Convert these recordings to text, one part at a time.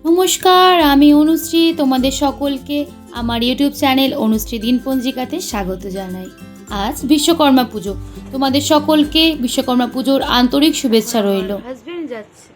নমস্কার, আমি অনুশ্রী। তোমাদের সকলকে আমার ইউটিউব চ্যানেল অনুশ্রী দিনপঞ্জিকাতে স্বাগত জানাই। আজ বিশ্বকর্মা পুজো। তোমাদের সকলকে বিশ্বকর্মা পুজোর আন্তরিক শুভেচ্ছা রইল। হাজবেন্ড যাচ্ছে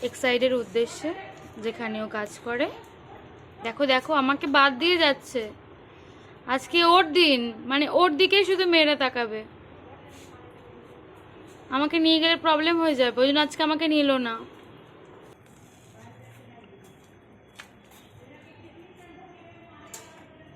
এক্সাইডের উদ্দেশ্যে, যেখানেও কাজ করে। দেখো দেখো, আমাকে বাদ দিয়ে যাচ্ছে। আজকে ওর দিন, মানে ওর দিকেই শুধু মেয়েরা তাকাবে। আমাকে নিয়ে গেলে প্রবলেম হয়ে যাবে, ওই জন্য আজকে আমাকে নিল না।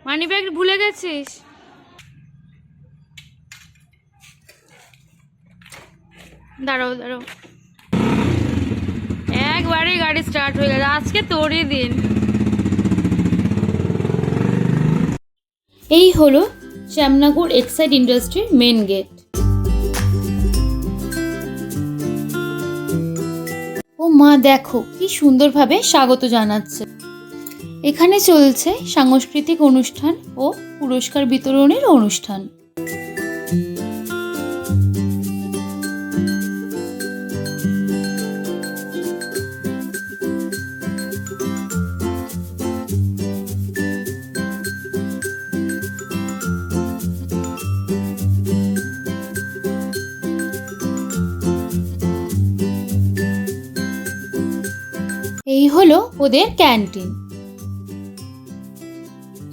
মানি ব্যাগ ভুলে গেছিস? দাঁড়াও দাঁড়াও, একবারে গাড়ি স্টার্ট হয়ে গেছে। আজকে তোরই দিন। এই হলো শ্যামনগর এক্সাইড ইন্ডাস্ট্রির মেন গেট। ও মা, দেখো কি সুন্দরভাবে স্বাগত জানাচ্ছে। এখানে চলছে সাংস্কৃতিক অনুষ্ঠান ও পুরস্কার বিতরণের অনুষ্ঠান। এই হলো ওদের ক্যান্টিন।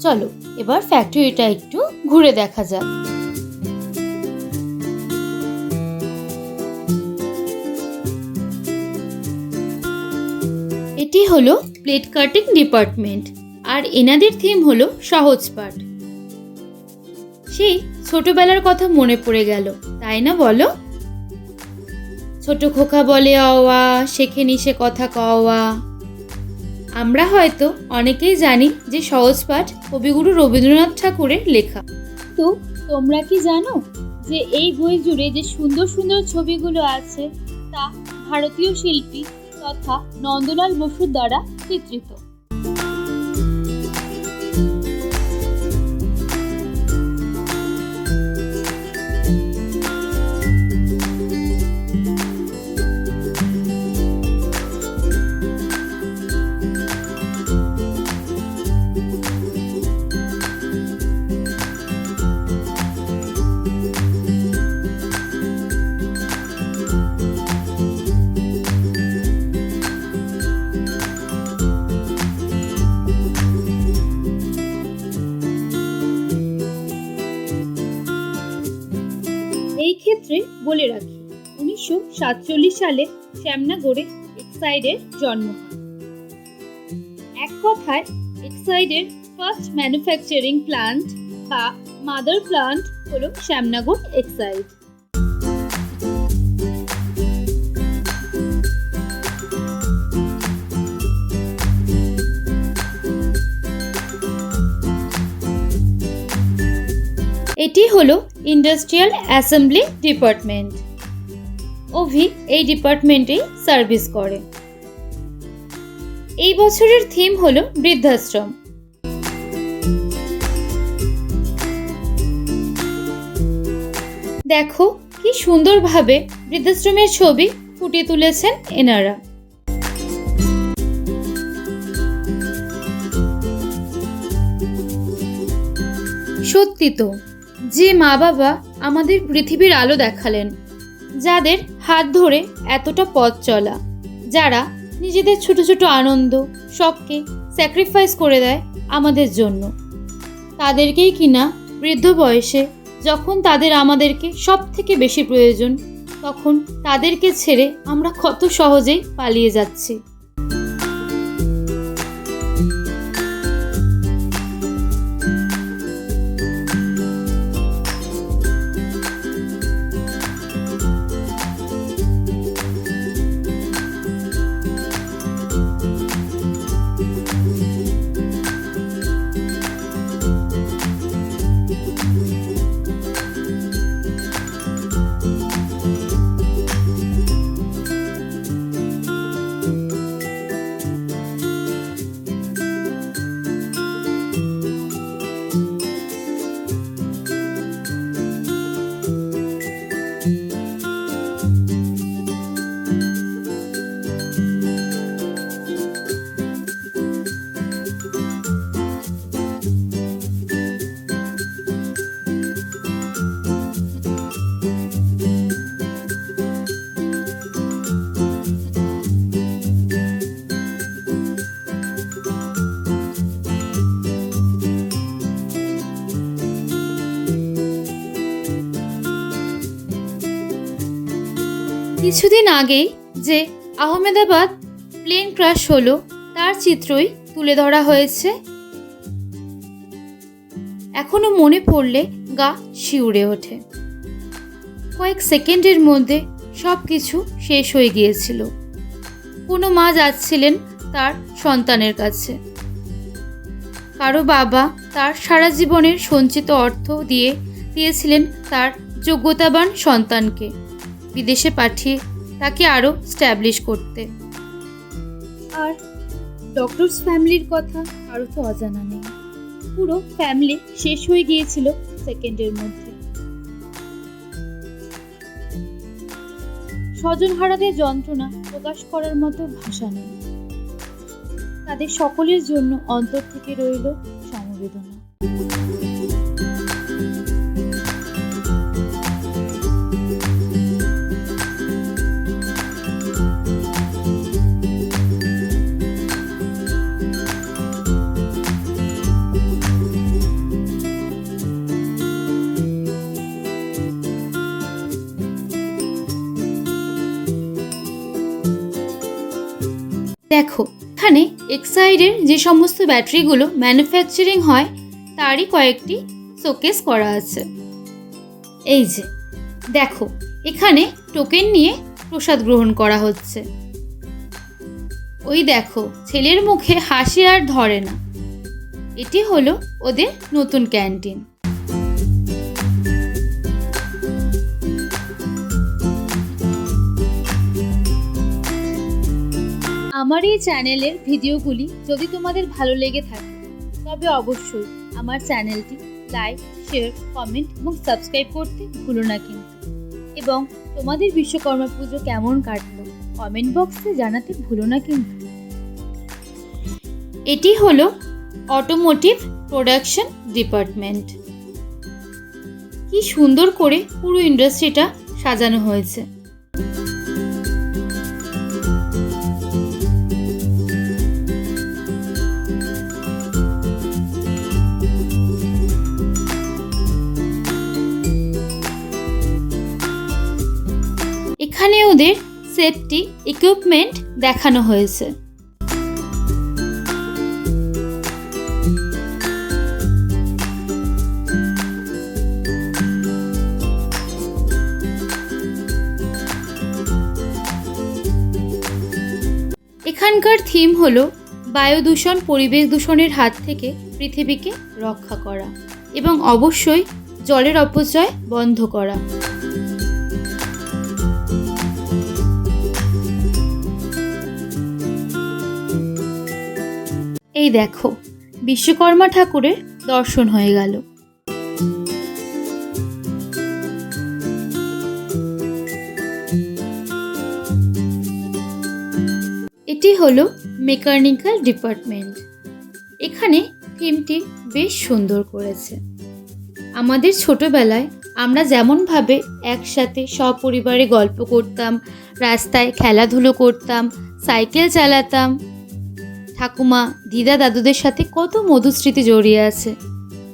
চলো এবার ফ্যাক্টরিটা একটু ঘুরে দেখা যাক। এটি হলো প্লেট কাটিং ডিপার্টমেন্ট, আর এনাদের থিম হলো সহজ পাঠ। সেই ছোটবেলার কথা মনে পড়ে গেল, তাই না বলো? ছোট খোকা বলে অওয়া, শেখে নিশে কথা কওয়া। আমরা হয়তো অনেকেই জানি যে সহজ পাঠ কবিগুরু রবীন্দ্রনাথ ঠাকুরের লেখা। তো তোমরা কি জানো যে এই বই জুড়ে যে সুন্দর সুন্দর ছবিগুলো আছে তা ভারতীয় শিল্পী তথা নন্দলাল বসুর দ্বারা চিত্রিত। এই ক্ষেত্রে বলে রাখি, 1947 সালে শ্যামনগরে এক্সাইডের জন্ম হয়। এক কথায় এক্সাইডের ফার্স্ট ম্যানুফ্যাকচারিং প্ল্যান্ট বা মাদার প্ল্যান্ট হলো শ্যামনগর এক্সাইড। এটি হলো ইন্ডাস্ট্রিয়াল অ্যাসেম্বলি ডিপার্টমেন্ট। ওভি এই ডিপার্টমেন্টেই সার্ভিস করে। এই বছরের থিম হলো বৃদ্ধাশ্রম। দেখো কি সুন্দরভাবে বৃদ্ধাশ্রমের ছবি ফুটিয়ে তুলেছেন এনারা। সত্যি তো, যে মা বাবা আমাদের পৃথিবীর আলো দেখালেন, যাদের হাত ধরে এতটা পথ চলা, যারা নিজেদের ছোট ছোট আনন্দ শখকে স্যাক্রিফাইস করে দেয় আমাদের জন্য, তাদেরকেই কিনা বৃদ্ধ বয়সে যখন তাদের আমাদেরকে সব থেকে বেশি প্রয়োজন, তখন তাদেরকে ছেড়ে আমরা কত সহজেই পালিয়ে যাচ্ছি। কিছুদিন আগেই যে আহমেদাবাদ প্লেন ক্র্যাশ হলো তার চিত্রই তুলে ধরা হয়েছে। এখনো মনে পড়লে গা শিউরে ওঠে। কয়েক সেকেন্ডের মধ্যে সব কিছু শেষ হয়ে গিয়েছিল। কোনো মা যাচ্ছিলেন তার সন্তানের কাছে, কারো বাবা তার সারা জীবনের সঞ্চিত অর্থ দিয়েছিলেন তার যোগ্যতাবান সন্তানকে বিদেশে পাঠিয়ে তাকে আরও স্ট্যাবলিশ করতে। আর ডক্টরস ফ্যামিলির কথা কারো তো অজানা নেই। পুরো ফ্যামিলি শেষ হয়ে গিয়েছিল সেকেন্ডের মধ্যে। স্বজনহারাদের যন্ত্রণা প্রকাশ করার মতো ভাষা নেই। তাদের সকলের জন্য অন্তর থেকে রইল সমবেদনা। দেখো, এখানে এক্সাইডের যে সমস্ত ব্যাটারিগুলো ম্যানুফ্যাকচারিং হয় তারই কয়েকটি শোকেস করা আছে। এই যে দেখো, এখানে টোকেন নিয়ে প্রসাদ গ্রহণ করা হচ্ছে। ওই দেখো, ছেলের মুখে হাসি আর ধরে না। এটি হলো ওদের নতুন ক্যান্টিন। আমার এই চ্যানেলের ভিডিওগুলি যদি তোমাদের ভালো লেগে থাকে তবে অবশ্যই আমার চ্যানেলটি লাইক, শেয়ার, কমেন্ট এবং সাবস্ক্রাইব করতে ভুলো না কিন্তু। এবং তোমাদের বিশ্বকর্মা পুজো কেমন কাটলো কমেন্ট বক্সে জানাতে ভুলো না কিন্তু। এটি হলো অটোমোটিভ প্রোডাকশন ডিপার্টমেন্ট। কি সুন্দর করে পুরো ইন্ডাস্ট্রিটা সাজানো হয়েছে। এখানে ওদের সেফটি ইকুইপমেন্ট দেখানো হয়েছে। এখানকার থিম হলো বায়ু দূষণ, পরিবেশ দূষণের হাত থেকে পৃথিবীকে রক্ষা করা এবং অবশ্যই জলের অপচয় বন্ধ করা। এই দেখো, বিশ্বকর্মা ঠাকুরের দর্শন হয়ে গেল। এটি হলো মেকানিক্যাল ডিপার্টমেন্ট। এখানে থিমটি বেশ সুন্দর করেছে। আমাদের ছোটবেলায় আমরা যেমনভাবে একসাথে সপরিবারে গল্প করতাম, রাস্তায় খেলাধুলো করতাম, সাইকেল চালাতাম, ঠাকুমা, দিদা, দাদুদের সাথে কত মধুস্মৃতি জড়িয়ে আছে।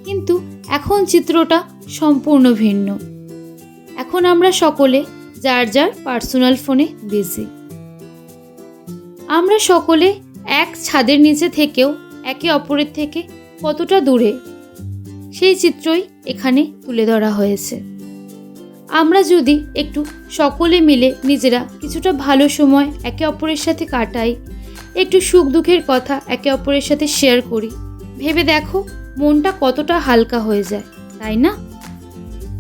কিন্তু এখন চিত্রটা সম্পূর্ণ ভিন্ন। এখন আমরা সকলে যার যার পার্সোনাল ফোনে বিজি। আমরা সকলে এক ছাদের নিচে থেকেও একে অপরের থেকে কতটা দূরে সেই চিত্রই এখানে তুলে ধরা হয়েছে। আমরা যদি একটু সকলে মিলে নিজেরা কিছুটা ভালো সময় একে অপরের সাথে কাটাই, একটু সুখ দুঃখের কথা একে অপরের সাথে শেয়ার করি, ভেবে দেখো মনটা কতটা হালকা হয়ে যায়, তাই না?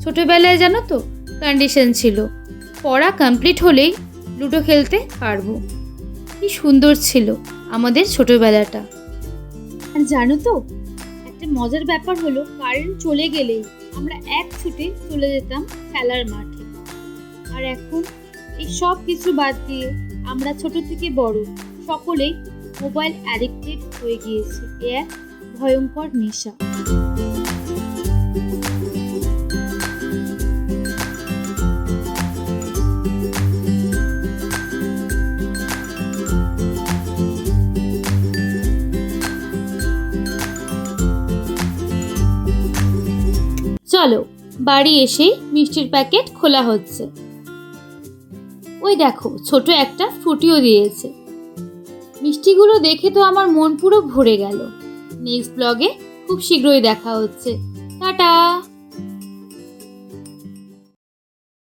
ছোটবেলায় জানো তো কন্ডিশন ছিল পড়া কমপ্লিট হলেই লুডো খেলতে পারবো। কি সুন্দর ছিল আমাদের ছোটবেলাটা। আর জানো তো একটা মজার ব্যাপার হলো, কারেন্ট চলে গেলেই আমরা এক ছুটে চলে যেতাম খেলার মাঠে। আর এখন এই সব কিছু বাদ দিয়ে আমরা ছোট থেকে বড় সকলেই মোবাইল অ্যাডিক্টেড হয়ে গিয়েছি। এ এক ভয়ঙ্কর নেশা। চলো, বাড়ি এসেই মিষ্টির প্যাকেট খোলা হচ্ছে। ওই দেখো ছোট একটা ফ্রুটিও দিয়েছে। মিষ্টিগুলো দেখে তো আমার মন পুরো ভরে গেল। নেক্সট ব্লগে খুব শীঘ্রই দেখা হচ্ছে। টাটা।